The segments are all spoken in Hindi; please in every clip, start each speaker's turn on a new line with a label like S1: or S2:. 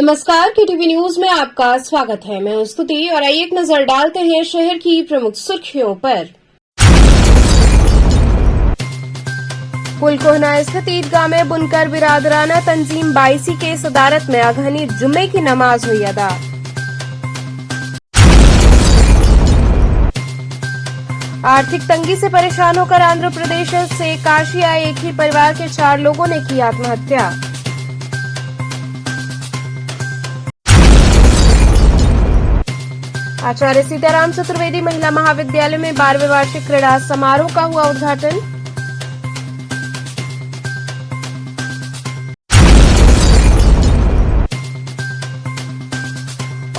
S1: नमस्कार, केटीवी न्यूज में आपका स्वागत है। मैं हूं स्तुति और आइए एक नजर डालते हैं शहर की प्रमुख सुर्खियों पर। पुलकोहना स्थित ईदगाह में बुनकर बिरादराना तंजीम 22 के सदारत में अगहनी जुम्मे की नमाज हुई अदा। आर्थिक तंगी से परेशान होकर आंध्र प्रदेश से काशी आए एक ही परिवार के 4 लोगों ने की आत्महत्या। आचार्य सीताराम चतुर्वेदी महिला महाविद्यालय में 12वें वार्षिक क्रीड़ा समारोह का हुआ उद्घाटन।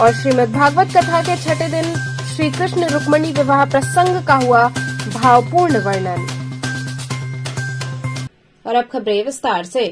S1: और श्रीमद्भागवत कथा के छठे दिन श्री कृष्ण रुक्मणी विवाह प्रसंग का हुआ भावपूर्ण वर्णन। और अब खबरें विस्तार से।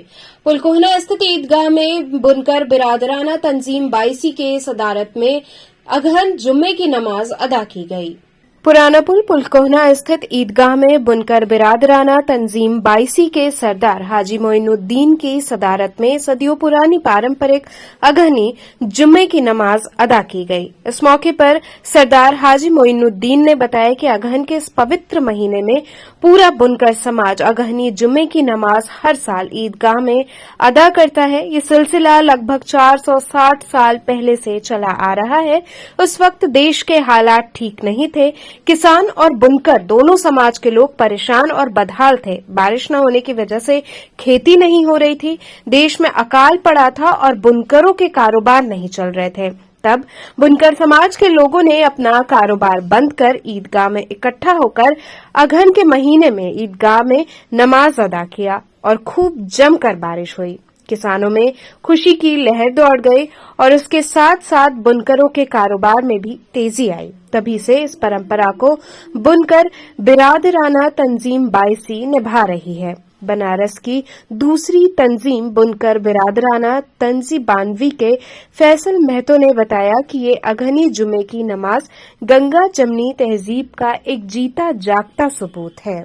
S1: पुलकोहना स्थित ईदगाह में बुनकर बिरादराना तंजीम 22 के सदारत में अगहन जुम्मे की नमाज अदा की गई। पुराना पुलकोहना स्थित ईदगाह में बुनकर बिरादराना तंजीम 22 के सरदार हाजी मोइनुद्दीन की सदारत में सदियों पुरानी पारंपरिक अगहनी जुम्मे की नमाज अदा की गई। इस मौके पर सरदार हाजी मोइनुद्दीन ने बताया कि अगहन के इस पवित्र महीने में पूरा बुनकर समाज अगहनी जुम्मे की नमाज हर साल ईदगाह में अदा करता है। ये सिलसिला लगभग 460 साल पहले से चला आ रहा है। उस वक्त देश के हालात ठीक नहीं थे। किसान और बुनकर दोनों समाज के लोग परेशान और बदहाल थे। बारिश न होने की वजह से खेती नहीं हो रही थी। देश में अकाल पड़ा था और बुनकरों के कारोबार नहीं चल रहे थे। तब बुनकर समाज के लोगों ने अपना कारोबार बंद कर ईदगाह में इकट्ठा होकर अगहन के महीने में ईदगाह में नमाज अदा किया और खूब जमकर बारिश हुई। किसानों में खुशी की लहर दौड़ गई और उसके साथ साथ बुनकरों के कारोबार में भी तेजी आई। तभी से इस परंपरा को बुनकर बिरादराना तंजीम 22 निभा रही है। बनारस की दूसरी तंजीम बुनकर बिरादराना तंजीम 92 के फैसल महतो ने बताया कि ये अगहनी जुमे की नमाज गंगा जमनी तहजीब का एक जीता जागता सबूत है।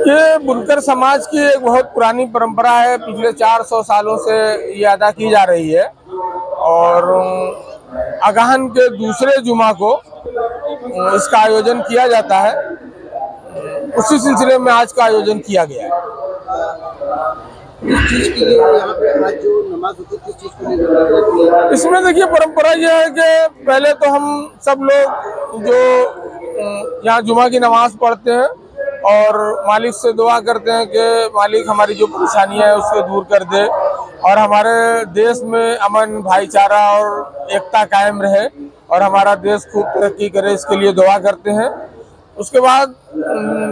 S2: ये बुनकर समाज की एक बहुत पुरानी परंपरा है। पिछले 400 सालों से ये अदा की जा रही है और अगहन के दूसरे जुमा को इसका आयोजन किया जाता है। उसी सिलसिले में आज का आयोजन किया गया है।
S3: किस चीज के लिए यहाँ पे आज जो नमाज होती है, किस चीज के लिए?
S2: इसमें देखिए परंपरा यह है कि पहले तो हम सब लोग जो यहाँ जुमा की नमाज पढ़ते हैं और मालिक से दुआ करते हैं कि मालिक हमारी जो परेशानियां है उसको दूर कर दे और हमारे देश में अमन भाईचारा और एकता कायम रहे और हमारा देश खूब तरक्की करे, इसके लिए दुआ करते हैं। उसके बाद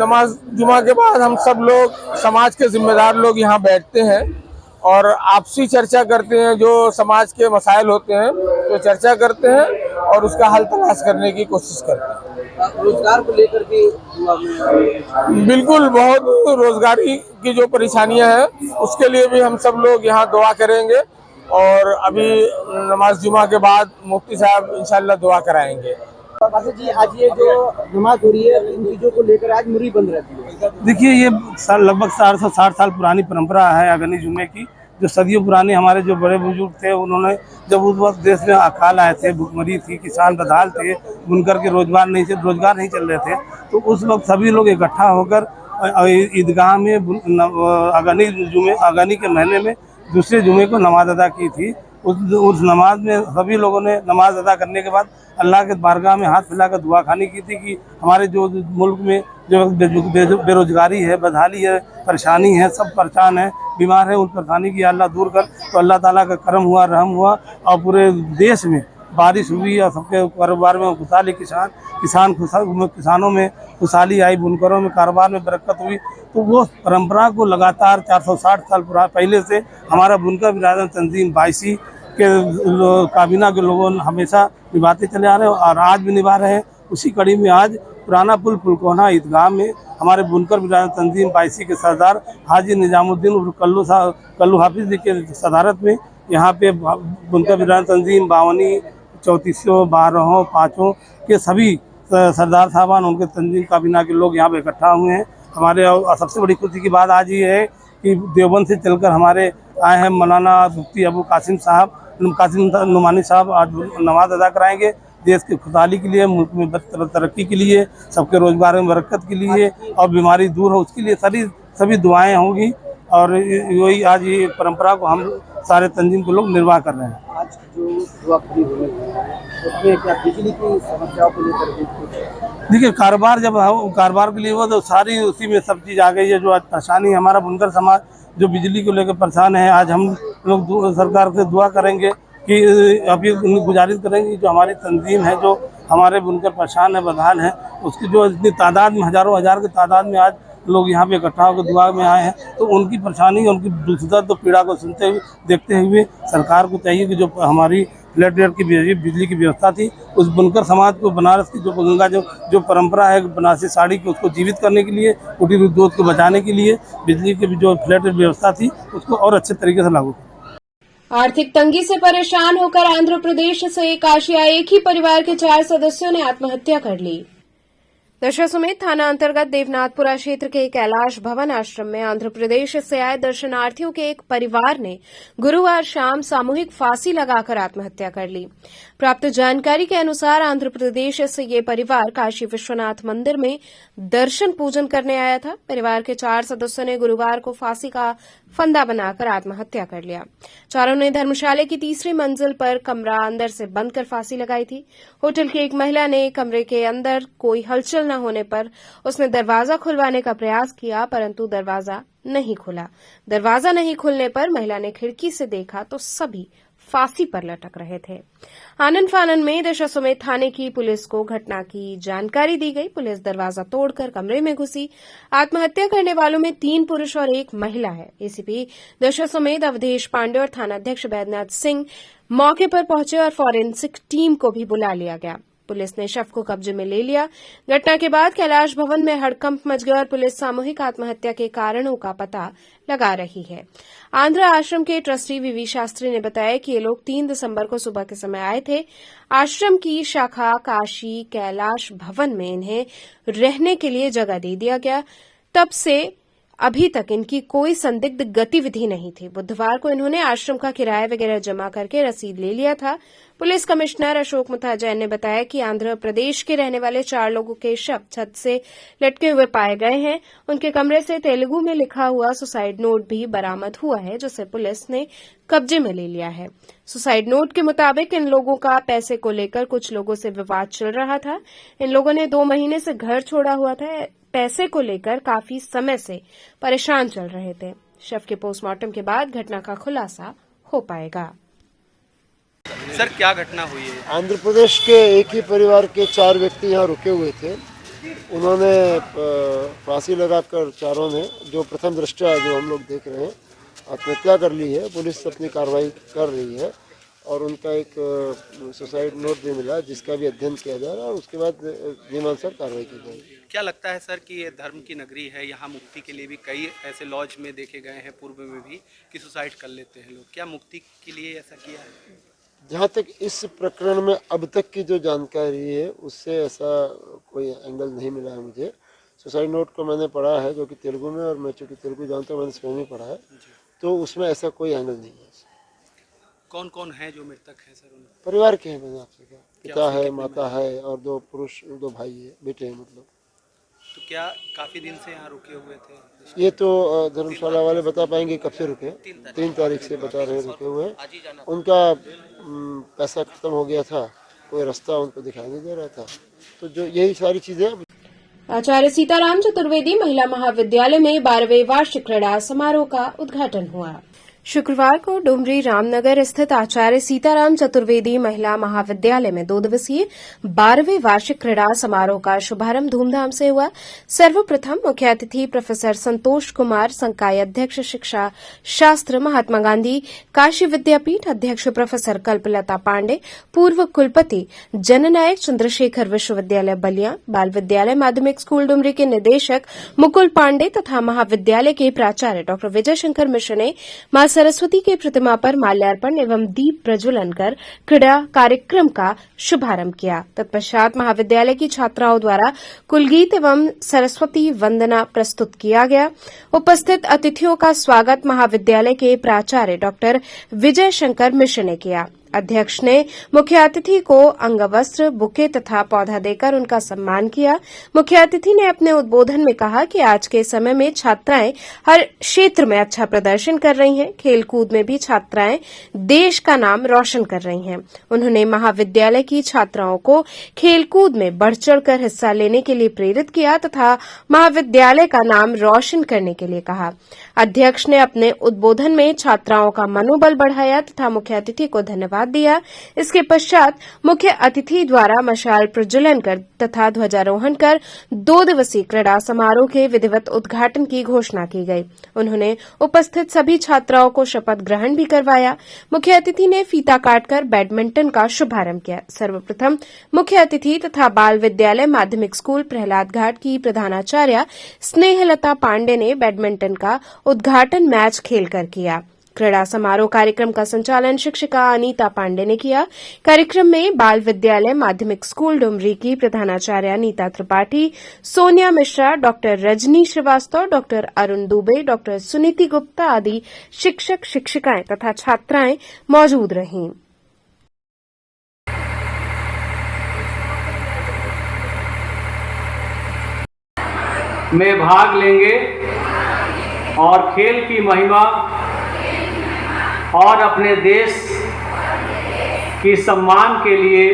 S2: नमाज जुमा के बाद हम सब लोग समाज के जिम्मेदार लोग यहाँ बैठते हैं और आपसी चर्चा करते हैं। जो समाज के मसाइल होते हैं तो चर्चा करते हैं और उसका हल तलाश करने की कोशिश करते हैं।
S3: रोजगार को लेकर के दुआ में
S2: बिल्कुल, बहुत रोजगारी की जो परेशानियां हैं उसके लिए भी हम सब लोग यहाँ दुआ करेंगे और अभी नमाज जुमा के बाद मुफ्ती साहब इंशाल्लाह दुआ कराएंगे।
S3: पासा जी, आज ये जो नमाज हो रही है इन चीजों को लेकर आज मुरी बंद रहती है।
S4: देखिए, ये लगभग 460 साल पुरानी परंपरा है अगनी जुमे की, जो सदियों पुराने हमारे जो बड़े बुजुर्ग थे उन्होंने, जब उस वक्त देश में अकाल आए थे, भुखमरी थी, किसान बदहाल थे, बुनकर के रोजगार नहीं चल रहे थे, तो उस वक्त सभी लोग इकट्ठा होकर ईदगाह में अगनी के महीने में दूसरे जुमे को नमाज अदा की थी। उस नमाज में सभी लोगों ने नमाज अदा करने के बाद अल्लाह के बारगाह में हाथ फैलाकर दुआ खानी की थी कि हमारे जो मुल्क में जो बेरोजगारी है, बदहाली है, परेशानी है, सब परेशान है, बीमार है, उन परेशानी की अल्लाह दूर कर। तो अल्लाह ताला का करम हुआ, रहम हुआ और पूरे देश में बारिश हुई और सबके कारोबार में खुशहाली, किसानों में खुशहाली आई, बुनकरों में कारोबार में बरकत हुई। तो वो परंपरा को लगातार 460 साल पहले से हमारा बुनकर बिरादर तंजीम 22 के काबीना के लोगों ने हमेशा निभाते चले आ रहे हैं और आज भी निभा रहे हैं। उसी कड़ी में आज पुराना पुलकोहना ईदगाह में हमारे बुनकर बिरादर तंजीम 22 के सरदार हाजी निजामुद्दीन उर्फ कल्लू हाफिज जी के सदारत में यहाँ पे बुनकर बिरादर तंजीम 52, 34, 12, 5 के सभी सरदार साहबान, उनके तंजीम काबीना के लोग यहाँ पे इकट्ठा हुए हैं। हमारे और सबसे बड़ी खुशी की बात आज ये है कि देवबंद से चलकर हमारे आए हैं मौलाना मुफ्ती अबू कासिम नुमानी साहब आज नमाज अदा कराएंगे देश की खुशहाली के लिए, मुल्क में तरक्की के लिए, सबके रोजगार में बरकत के लिए और बीमारी दूर हो उसके लिए सभी दुआएं होंगी। और वही आज ये परंपरा को हम सारे तंजीम के लोग निर्वाह कर रहे हैं।
S3: आज जो दुआ खड़ी हो रही है उसमें क्या बिजली की समस्याओं को लेकर
S4: देखिए, कारोबार के लिए वो तो सारी उसी में सब चीज़ आ गई है। जो आज परेशानी है, हमारा बुनकर समाज जो बिजली को लेकर परेशान है, आज हम लोग सरकार से दुआ करेंगे कि अभी गुजारिश करेंगे जो हमारी तंजीम है, जो हमारे बुनकर परेशान है, बदहाल है, उसकी जो इतनी तादाद में, हज़ारों हज़ार की तादाद में आज लोग यहाँ पे इकट्ठा होकर दुआ में आए हैं, तो उनकी परेशानी, उनकी दुख पीड़ा को देखते हुए सरकार को चाहिए कि जो हमारी फ्लैट रेट की बिजली की व्यवस्था थी, उस बुनकर समाज को, बनारस की जो गंगा जो परंपरा है बनारसी साड़ी की, उसको जीवित करने के लिए, कुटीर उद्योग को बचाने के लिए बिजली की जो फ्लैट रेट व्यवस्था थी उसको और अच्छे तरीके से लागू।
S1: आर्थिक तंगी से परेशान होकर आंध्र प्रदेश से काशी आए एक ही परिवार के 4 सदस्यों ने आत्महत्या कर ली। दशाश्वमेध थाना अंतर्गत देवनाथपुरा क्षेत्र के कैलाश भवन आश्रम में आंध्र प्रदेश से आए दर्शनार्थियों के एक परिवार ने गुरुवार शाम सामूहिक फांसी लगाकर आत्महत्या कर ली। प्राप्त जानकारी के अनुसार आंध्र प्रदेश से ये परिवार काशी विश्वनाथ मंदिर में दर्शन पूजन करने आया था। परिवार के 4 सदस्यों ने गुरुवार को फांसी का फंदा बनाकर आत्महत्या कर लिया। चारों ने धर्मशाला की 3री मंजिल पर कमरा अंदर से बंद कर फांसी लगाई थी। होटल की एक महिला ने कमरे के अंदर कोई हलचल न होने पर उसने दरवाजा खुलवाने का प्रयास किया, परंतु दरवाजा नहीं खुला। दरवाजा नहीं खुलने पर महिला ने खिड़की से देखा तो सभी फांसी पर लटक रहे थे। आनंद फानन में दशाश्वमेध थाने की पुलिस को घटना की जानकारी दी गई। पुलिस दरवाजा तोड़कर कमरे में घुसी। आत्महत्या करने वालों में 3 पुरुष और 1 महिला है। एसीपी दशाश्वमेध अवधेश पांडे और थानाध्यक्ष बैद्यनाथ सिंह मौके पर पहुंचे और फॉरेंसिक टीम को भी बुला लिया गया। पुलिस ने शव को कब्जे में ले लिया। घटना के बाद कैलाश भवन में हड़कंप मच गया और पुलिस सामूहिक आत्महत्या के कारणों का पता लगा रही है। आंध्र आश्रम के ट्रस्टी वीवी शास्त्री ने बताया कि ये लोग 3 दिसंबर को सुबह के समय आए थे। आश्रम की शाखा काशी कैलाश भवन में इन्हें रहने के लिए जगह दे दिया गया। तब से अभी तक इनकी कोई संदिग्ध गतिविधि नहीं थी। बुधवार को इन्होंने आश्रम का किराया वगैरह जमा करके रसीद ले लिया था। पुलिस कमिश्नर अशोक मुथा जैन ने बताया कि आंध्र प्रदेश के रहने वाले 4 लोगों के शव छत से लटके हुए पाए गए हैं। उनके कमरे से तेलुगु में लिखा हुआ सुसाइड नोट भी बरामद हुआ है, जिसे पुलिस ने कब्जे में ले लिया है। सुसाइड नोट के मुताबिक इन लोगों का पैसे को लेकर कुछ लोगों से विवाद चल रहा था। इन लोगों ने 2 महीने से घर छोड़ा हुआ था। पैसे को लेकर काफी समय से परेशान चल रहे थे। शव के पोस्टमार्टम के बाद घटना का खुलासा हो पाएगा।
S5: सर, क्या घटना हुई है?
S6: आंध्र प्रदेश के एक ही परिवार के 4 व्यक्ति यहाँ रुके हुए थे। उन्होंने फांसी लगाकर चारों ने, जो प्रथम दृष्टया जो हम लोग देख रहे हैं, आत्महत्या कर ली है। पुलिस अपनी कार्रवाई कर रही है और उनका एक सुसाइड नोट भी मिला जिसका भी अध्ययन किया जा रहा है और उसके बाद नियमानुसार कार्रवाई की जाएगी।
S5: क्या लगता है सर कि ये धर्म की नगरी है, यहाँ मुक्ति के लिए भी कई ऐसे लॉज में देखे गए हैं पूर्व में भी कि सुसाइड कर लेते हैं लोग, क्या मुक्ति के लिए ऐसा किया है?
S6: जहाँ तक इस प्रकरण में अब तक की जो जानकारी है उससे ऐसा कोई एंगल नहीं मिला है मुझे। सुसाइड नोट को मैंने पढ़ा है जो कि तेलुगु में, और मैं चूँकि तेलुगु जानता हूँ, मैंने स्वयं ही पढ़ा है, तो उसमें ऐसा कोई एंगल नहीं है।
S5: कौन कौन है जो मृतक है सर?
S6: परिवार के हैं, मैंने आपसे कहा, पिता है, माता है और दो पुरुष, दो भाई है, बेटे हैं मतलब।
S5: तो क्या काफी दिन से यहाँ रुके हुए थे?
S6: ये तो धर्मशाला वाले बता पाएंगे कब से रुके। 3 तारीख से बता रहे रुके हुए हैं। उनका पैसा खत्म हो गया था, कोई रास्ता उनको दिखाई नहीं दे रहा था, तो जो यही सारी चीजें।
S1: आचार्य सीताराम चतुर्वेदी महिला महाविद्यालय में 12वें वार्षिक क्रीड़ा समारोह का उद्घाटन हुआ। शुक्रवार को डुमरी रामनगर स्थित आचार्य सीताराम चतुर्वेदी महिला महाविद्यालय में 2 दिवसीय 12वें वार्षिक क्रीड़ा समारोह का शुभारंभ धूमधाम से हुआ। सर्वप्रथम मुख्य अतिथि प्रोफेसर संतोष कुमार, संकाय अध्यक्ष शिक्षा शास्त्र महात्मा गांधी काशी विद्यापीठ अध्यक्ष प्रोफेसर कल्पलता पांडे, पूर्व कुलपति जननायक चंद्रशेखर विश्वविद्यालय बलिया, बाल विद्यालय माध्यमिक स्कूल डुमरी के निदेशक मुकुल पांडे तथा महाविद्यालय के प्राचार्य डॉ विजय शंकर मिश्र ने मां सरस्वती के प्रतिमा पर माल्यार्पण एवं दीप प्रज्वलन कर क्रीड़ा कार्यक्रम का शुभारंभ किया। तत्पश्चात महाविद्यालय की छात्राओं द्वारा कुलगीत एवं सरस्वती वंदना प्रस्तुत किया गया। उपस्थित अतिथियों का स्वागत महाविद्यालय के प्राचार्य डॉ विजय शंकर मिश्र ने किया। अध्यक्ष ने मुख्य अतिथि को अंगवस्त्र, बुके तथा पौधा देकर उनका सम्मान किया। मुख्य अतिथि ने अपने उद्बोधन में कहा कि आज के समय में छात्राएं हर क्षेत्र में अच्छा प्रदर्शन कर रही हैं। खेलकूद में भी छात्राएं देश का नाम रोशन कर रही हैं। उन्होंने महाविद्यालय की छात्राओं को खेलकूद में बढ़ चढ़कर हिस्सा लेने के लिए प्रेरित किया तथा महाविद्यालय का नाम रोशन करने के लिए कहा। अध्यक्ष ने अपने उद्बोधन में छात्राओं का मनोबल बढ़ाया तथा मुख्य अतिथि को धन्यवाद दिया। इसके पश्चात मुख्य अतिथि द्वारा मशाल प्रज्वलन कर तथा ध्वजारोहण कर 2 दिवसीय क्रीड़ा समारोह के विधिवत उद्घाटन की घोषणा की गई। उन्होंने उपस्थित सभी छात्राओं को शपथ ग्रहण भी करवाया। मुख्य अतिथि ने फीता काटकर बैडमिंटन का शुभारंभ किया। सर्वप्रथम मुख्य अतिथि तथा बाल विद्यालय माध्यमिक स्कूल प्रहलाद घाट की प्रधानाचार्य स्नेहलता पांडे ने बैडमिंटन का उद्घाटन मैच खेलकर किया। क्रीड़ा समारोह कार्यक्रम का संचालन शिक्षिका अनीता पांडे ने किया। कार्यक्रम में बाल विद्यालय माध्यमिक स्कूल डुमरी की प्रधानाचार्य Anita Tripathi, Sonia Mishra, doctor Rajni Srivastava, doctor Arun Dubey, doctor Suniti Gupta आदि शिक्षक शिक्षिकाएं तथा छात्राएं मौजूद रहीं।
S7: में भाग लेंगे और खेल की महिमा और अपने देश की सम्मान के लिए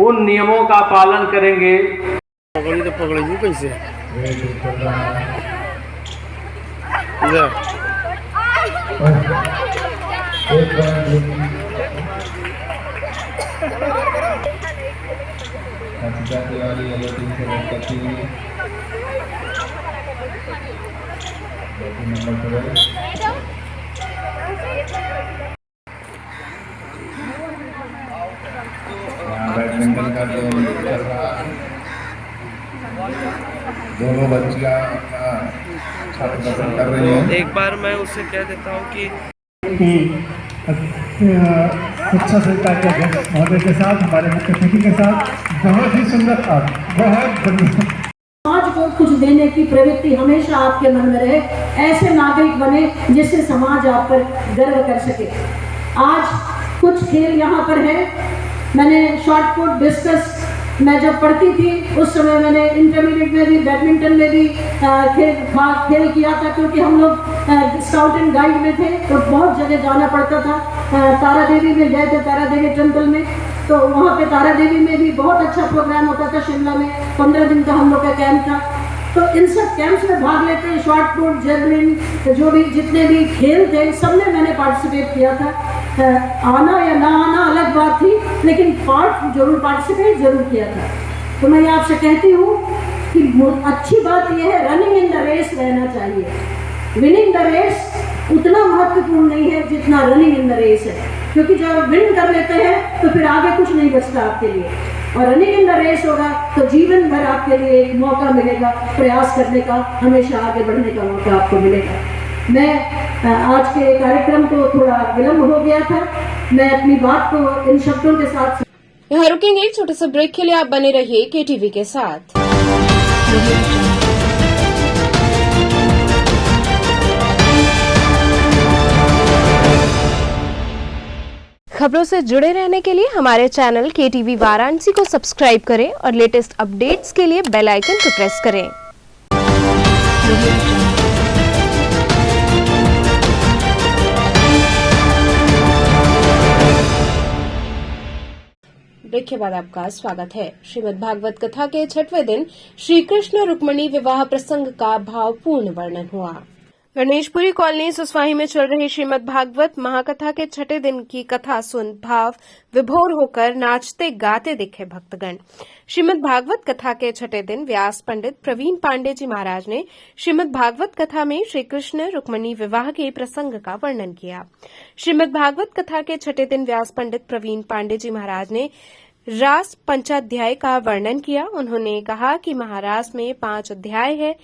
S7: उन नियमों का पालन करेंगे।
S4: पकड़ेगी कैसे?
S8: बैडमिंटन का जो चल रहा है, दोनों बच्चियां छात्र दर्शन कर रही हैं।
S5: एक बार मैं उससे कह देता हूँ कि
S9: शिक्षा संस्था के अध्यक्ष महोदय के साथ, हमारे मुख्य अतिथि के साथ बहुत ही सुंदर था, बहुत बढ़िया।
S10: समाज को कुछ देने की प्रवृत्ति हमेशा आपके मन में रहे, ऐसे नागरिक बने जिससे समाज आप पर गर्व कर सके। आज कुछ खेल यहाँ पर है। मैंने शॉर्ट पुट, डिस्कस मैं जब पढ़ती थी उस समय मैंने इंटरमीडिएट में भी बैडमिंटन में भी खेल किया था, क्योंकि हम लोग स्काउट एंड गाइड में थे तो बहुत जगह जाना पड़ता था। तारा देवी में गए थे, तारा देवी टेम्पल में, तो वहाँ पे तारा देवी में भी बहुत अच्छा प्रोग्राम होता था। शिमला में 15 दिन का हम लोग का कैंप था, तो इन सब कैंप्स में भाग लेते हैं। शॉर्ट पुट, जेवलिन, जो भी जितने भी खेल थे सब में मैंने पार्टिसिपेट किया था। आना या ना आना अलग बात थी, लेकिन पार्टिसिपेट जरूर किया था। तो मैं आपसे कहती हूँ कि अच्छी बात यह है, रनिंग इन द रेस रहना चाहिए। विनिंग द रेस उतना महत्वपूर्ण नहीं है जितना रनिंग इन द रेस है। क्योंकि जब विन कर लेते हैं तो फिर आगे कुछ नहीं बचता आपके लिए। और रनिंग इन द रेस होगा तो जीवन भर आपके लिए एक मौका मिलेगा प्रयास करने का, हमेशा आगे बढ़ने का मौका आपको मिलेगा। मैं आज के कार्यक्रम को थोड़ा विलम्ब हो गया था, मैं अपनी बात को इन शब्दों के साथ
S1: यहाँ रुकेंगे एक छोटे से ब्रेक के लिए। आप बने रहिए KTV के साथ। खबरों से जुड़े रहने के लिए हमारे चैनल KTV वाराणसी को सब्सक्राइब करें और लेटेस्ट अपडेट्स के लिए बेल आइकन को प्रेस करें। ब्रेक के बाद आपका स्वागत है। श्रीमद् भागवत कथा के 6वें दिन श्री कृष्ण रुक्मिणी विवाह प्रसंग का भावपूर्ण वर्णन हुआ। गणेशपुरी कॉलोनी सुसवाही में चल रही श्रीमद् भागवत महाकथा के 6ठे दिन की कथा सुन भाव विभोर होकर नाचते गाते दिखे भक्तगण। श्रीमद् भागवत कथा के 6ठे दिन व्यास पंडित प्रवीण पांडे जी महाराज ने श्रीमद् भागवत कथा में श्री कृष्ण रुक्मिणी विवाह के प्रसंग का वर्णन किया। श्रीमद् भागवत कथा के 6ठे दिन व्यास पंडित प्रवीण पांडे जी महाराज ने रास पंचाध्याय का वर्णन किया। उन्होंने कहा कि महारास में 5 अध्याय है,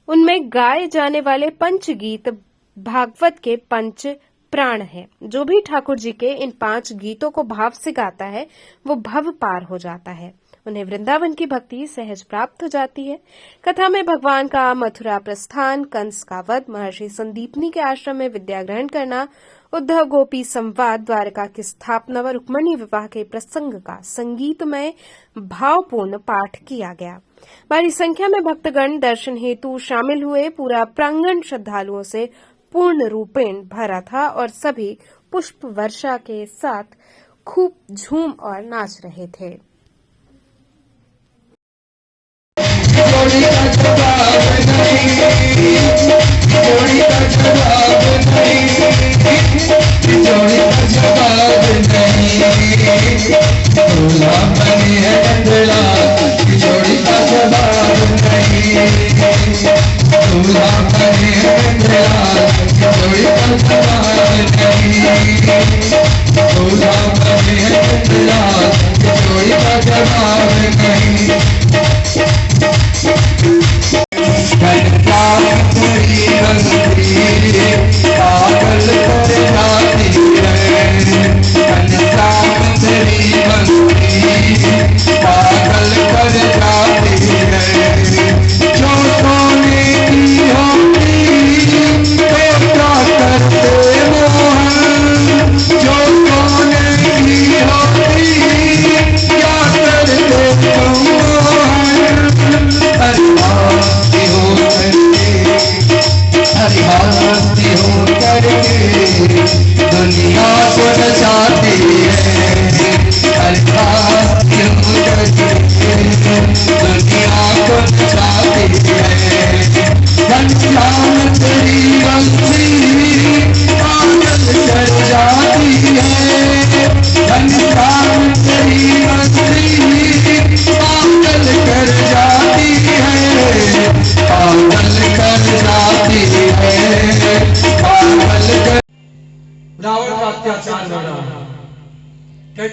S1: उनमें गाए जाने वाले पंचगीत भागवत के पंच प्राण है। जो भी ठाकुर जी के इन 5 गीतों को भाव से गाता है वो भव पार हो जाता है, उन्हें वृंदावन की भक्ति सहज प्राप्त हो जाती है। कथा में भगवान का मथुरा प्रस्थान, कंस का वध, महर्षि संदीपनी के आश्रम में विद्या ग्रहण करना, उद्धव गोपी संवाद, द्वारका की स्थापना व रुक्मिणी विवाह के प्रसंग का संगीतमय भावपूर्ण पाठ किया गया। भारी संख्या में भक्तगण दर्शन हेतु शामिल हुए। पूरा प्रांगण श्रद्धालुओं से पूर्ण रूपेण भरा था और सभी पुष्प वर्षा के साथ खूब झूम और नाच रहे थे।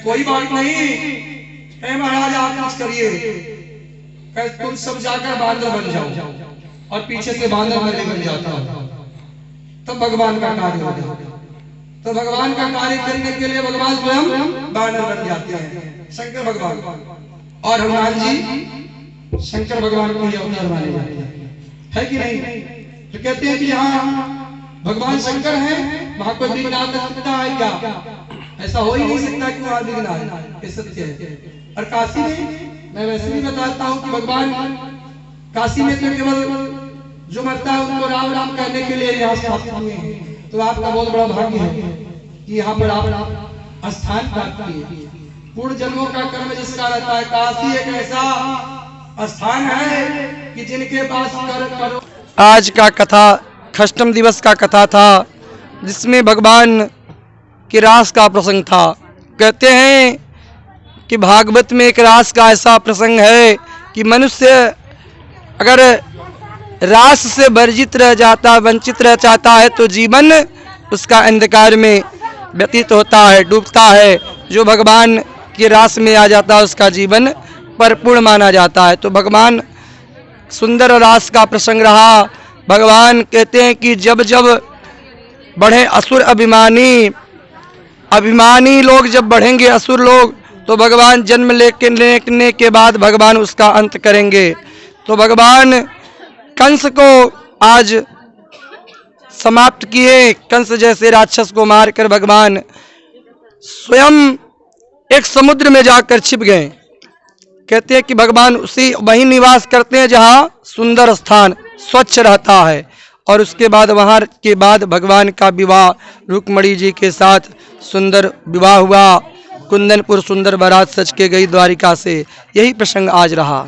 S11: कोई बात नहीं है महाराज, आप कुछ करिए, तुम सब जाकर बांदर बन जाओ और पीछे से बांदर मैं बन जाता हूं, तब भगवान का कार्य होगा। तो भगवान का कार्य करने के लिए भगवान स्वयं बांदर बन जाते हैं, शंकर भगवान। और हनुमान जी शंकर भगवान को अवतार माने जाते हैं, है कि नहीं? तो कहते हैं कि हाँ भगवान शंकर है, वहां कोई विघ्न आ सकता है क्या? ऐसा हो ही नहीं सकता कि वहां विघ्न आए, ये सत्य है। और काशी में मैं वैसे भी बताता हूँ कि भगवान काशी में तो केवल जो मरता है उनको राम राम कहने के लिए यहाँ स्थापित हुए हैं। तो आपका बहुत बड़ा भाग्य है कि यहाँ पर आप स्थान प्राप्त किए। पूर्ण जन्मों का कर्म जिसका रहता है, काशी एक ऐसा स्थान है कि जिनके पास करो।
S12: आज का कथा खष्टम दिवस का कथा था, जिसमें भगवान के रास का प्रसंग था। कहते हैं कि भागवत में एक रास का ऐसा प्रसंग है कि मनुष्य अगर रास से वर्जित रह जाता, वंचित रह जाता है तो जीवन उसका अंधकार में व्यतीत होता है, डूबता है, जो भगवान की रास में आ जाता है उसका जीवन परिपूर्ण माना जाता है। तो भगवान सुंदर रास का प्रसंग रहा। भगवान कहते हैं कि जब जब बढ़े असुर अभिमानी लोग जब बढ़ेंगे असुर लोग, तो भगवान जन्म लेने के बाद भगवान उसका अंत करेंगे। तो भगवान कंस को आज समाप्त किए, कंस जैसे राक्षस को मारकर भगवान स्वयं एक समुद्र में जाकर छिप गए। कहते हैं कि भगवान वहीं निवास करते हैं जहाँ सुंदर स्थान स्वच्छ रहता है। और उसके बाद वहाँ के बाद भगवान का विवाह रुक्मणी जी के साथ सुंदर विवाह हुआ। कुंदनपुर सुंदर बारात सज के गई द्वारिका से। यही प्रसंग आज रहा।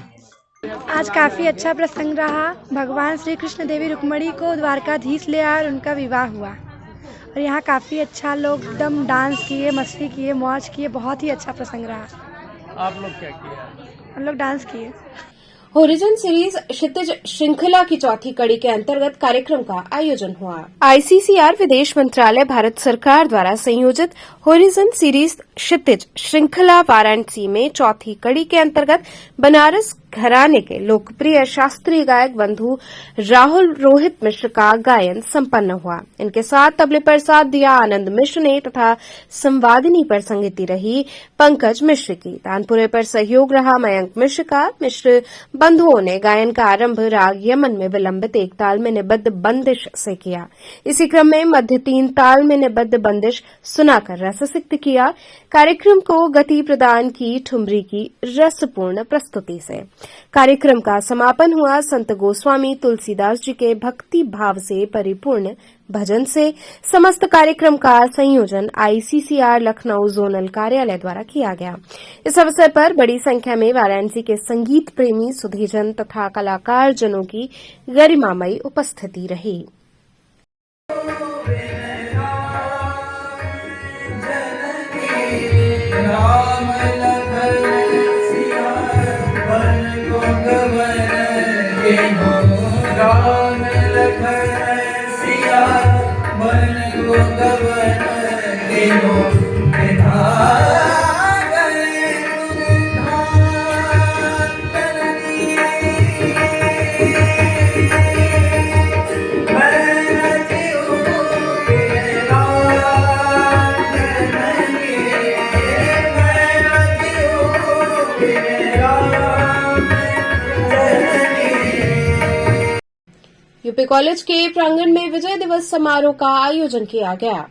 S13: आज काफ़ी अच्छा प्रसंग रहा। भगवान श्री कृष्ण देवी रुक्मणी को द्वारकाधीश ले आए और उनका विवाह हुआ। और यहाँ काफ़ी अच्छा लोग एकदम डांस किए, मस्ती किए, मौज किए। बहुत ही अच्छा प्रसंग रहा।
S2: आप लोग क्या किए?
S13: हम लोग डांस किए।
S1: होरिजन सीरीज क्षितिज श्रृंखला की चौथी कड़ी के अंतर्गत कार्यक्रम का आयोजन हुआ। आईसीसीआर विदेश मंत्रालय भारत सरकार द्वारा संयोजित होरिजन सीरीज क्षितिज श्रृंखला वाराणसी में चौथी कड़ी के अंतर्गत बनारस घराने के लोकप्रिय शास्त्रीय गायक बंधु राहुल रोहित मिश्र का गायन संपन्न हुआ। इनके साथ तबले पर साथ दिया आनंद मिश्र ने तथा संवादिनी पर संगीति रही पंकज मिश्र की। तानपुरे पर सहयोग रहा मयंक मिश्र का। मिश्र बंधुओं ने गायन का आरंभ राग यमन में विलंबित एक ताल में निबद्ध बंदिश से किया। इसी क्रम में मध्य 3 ताल में निबद्ध बंदिश सुनाकर रससिक्त किया। कार्यक्रम को गति प्रदान की ठुमरी की रसपूर्ण प्रस्तुति से। कार्यक्रम का समापन हुआ संत गोस्वामी तुलसीदास जी के भक्ति भाव से परिपूर्ण भजन से। समस्त कार्यक्रम का संयोजन आईसीसीआर लखनऊ जोनल कार्यालय द्वारा किया गया। इस अवसर पर बड़ी संख्या में वाराणसी के संगीत प्रेमी सुधीजन तथा कलाकार जनों की गरिमामयी उपस्थिति रही। यूपी कॉलेज के प्रांगण में विजय दिवस समारोह का आयोजन किया गया।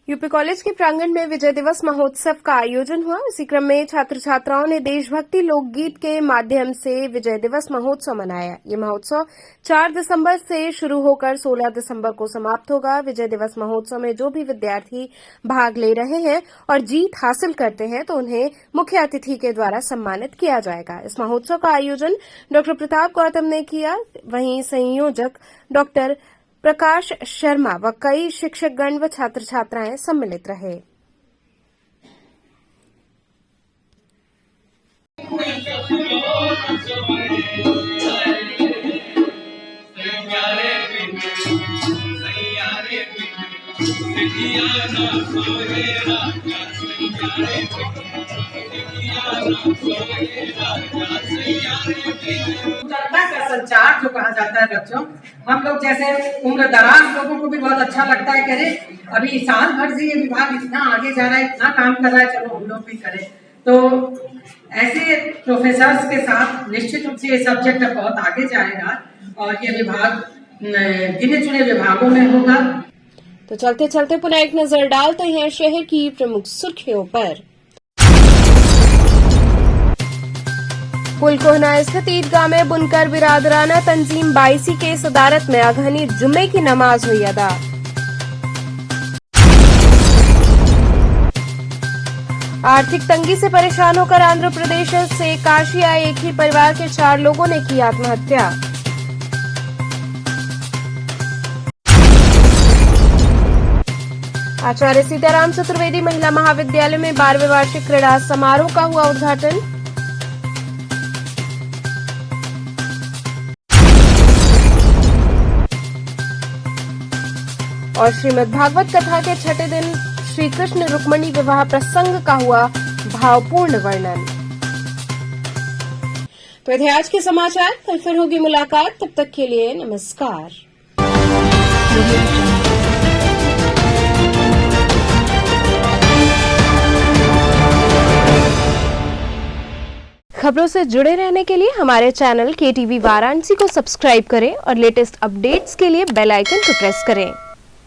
S1: यूपी कॉलेज के प्रांगण में विजय दिवस महोत्सव का आयोजन हुआ। इसी क्रम में छात्र छात्राओं ने देशभक्ति लोकगीत के माध्यम से विजय दिवस महोत्सव मनाया। ये महोत्सव 4 दिसंबर से शुरू होकर 16 दिसंबर को समाप्त होगा। विजय दिवस महोत्सव में जो भी विद्यार्थी भाग ले रहे हैं और जीत हासिल करते हैं तो उन्हें मुख्य अतिथि के द्वारा सम्मानित किया जाएगा। इस महोत्सव का आयोजन डॉ प्रताप गौतम ने किया। वहीं संयोजक डॉ प्रकाश शर्मा व कई शिक्षकगण व छात्र छात्राएं सम्मिलित रहे।
S14: का संचार जो कहा जाता है बच्चों, हम लोग जैसे उम्र दराज लोगों को भी बहुत अच्छा लगता है कि अरे अभी साल भर से ये विभाग इतना आगे जा रहा है, इतना काम कर रहा है, चलो हम लोग भी करें। तो ऐसे प्रोफेसर्स के साथ निश्चित रूप से ये सब्जेक्ट बहुत आगे जाएगा और ये विभाग गिने चुने विभागों में होगा।
S1: तो चलते चलते पुनः एक नजर डालते हैं शहर की प्रमुख सुर्खियों पर। पुलकोहना स्थित ईदगाह में बुनकर बिरादराना तंजीम 22 के सदारत में अगहनी जुम्मे की नमाज हुई अदा। आर्थिक तंगी से परेशान होकर आंध्र प्रदेश से काशी आए एक ही परिवार के 4 लोगों ने की आत्महत्या। आचार्य सीताराम चतुर्वेदी महिला महाविद्यालय में 12वें वार्षिक क्रीड़ा समारोह का हुआ उद्घाटन। और श्रीमद् भागवत कथा के छठे दिन श्री कृष्ण रुक्मणी विवाह प्रसंग का हुआ भावपूर्ण वर्णन। तो थे आज के समाचार, कल फिर होगी मुलाकात, तब तक के लिए नमस्कार। खबरों से जुड़े रहने के लिए हमारे चैनल KTV वाराणसी को सब्सक्राइब करें और लेटेस्ट अपडेट्स के लिए बेल आइकन को प्रेस करें।